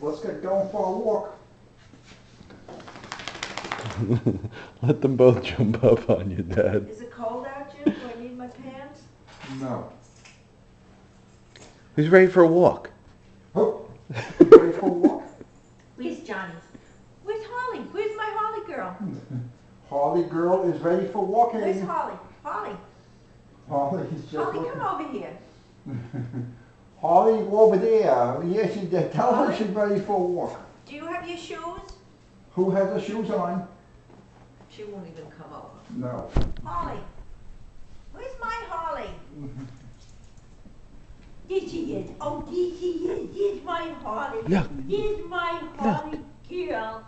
Let's get going for a walk. Let them both jump up on you, Dad. Is it cold out, Jim? Do I need my pants? No. Who's ready for a walk? Oh, you ready for a walk? Where's Johnny? Where's Holly? Where's my Holly girl? Harley girl is ready for walking. Where's Holly? Holly. Holly's just Holly, looking. come over here. Holly over there. Yeah, she did. Tell her Holly? she's ready for a walk. Do you have your shoes? Who has the shoes on? She won't even come over. No. Holly. Where's my Holly? There she is. Oh, there she is. Here's my Holly. Look. Here's my Holly girl.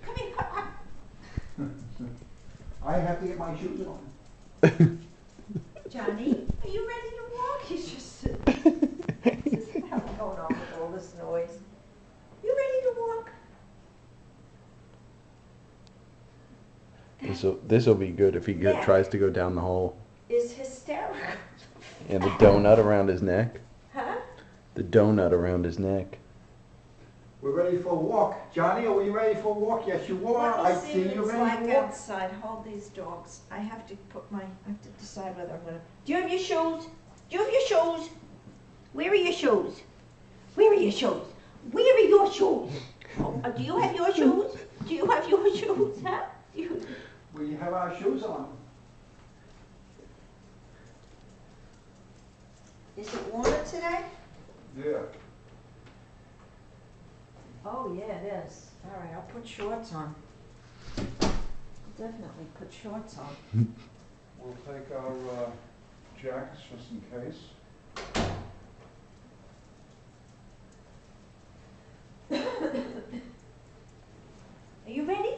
Come here, come. I have to get my shoes on. Johnny, are you ready to walk? He's just sitting. What's the hell going on with all this noise? You ready to walk? This'll be good if he Yeah. tries to go down the hole. Is hysterical. And the donut around his neck. Huh? The donut around his neck. We're ready for a walk. Johnny, are we ready for a walk? Yes, you are. Let I me see see what you it's ready like to walk. outside. Hold these dogs. I have to decide whether I'm gonna. Do you have your shoes? Do you have your shoes? Where are your shoes? Where are your shoes? Where are your shoes? Oh, do you have your shoes? Do you have your shoes? Huh? We have our shoes on. Is it warmer today? Yeah. Oh yeah, it is. All right, I'll put shorts on. I'll definitely put shorts on. We'll take our jackets just in case. Are you ready?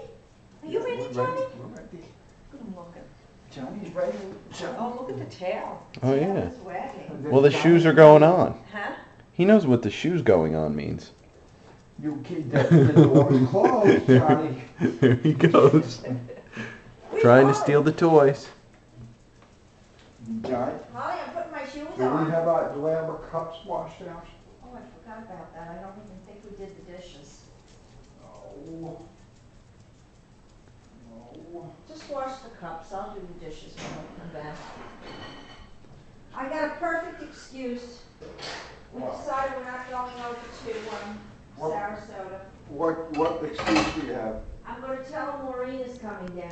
Are you ready, We're Johnny? We're ready. Good looking. Johnny's ready. Oh, look at the tail. Oh, Tail yeah. is wagging. Well, the shoes are going on. Huh? He knows what the shoes going on means. You keep the door closed, Johnny. There he goes. Where's Trying to Holly? steal the toys. Johnny, Holly, I'm putting my shoes do on. we have our cups washed out? Oh, I forgot about that. I don't even think we did the dishes. No. No. Just wash the cups. I'll do the dishes when I come back. I got a perfect excuse. We What? decided we're not going over to What? Sarasota. What excuse do you have? I'm going to tell them Maureen is coming down.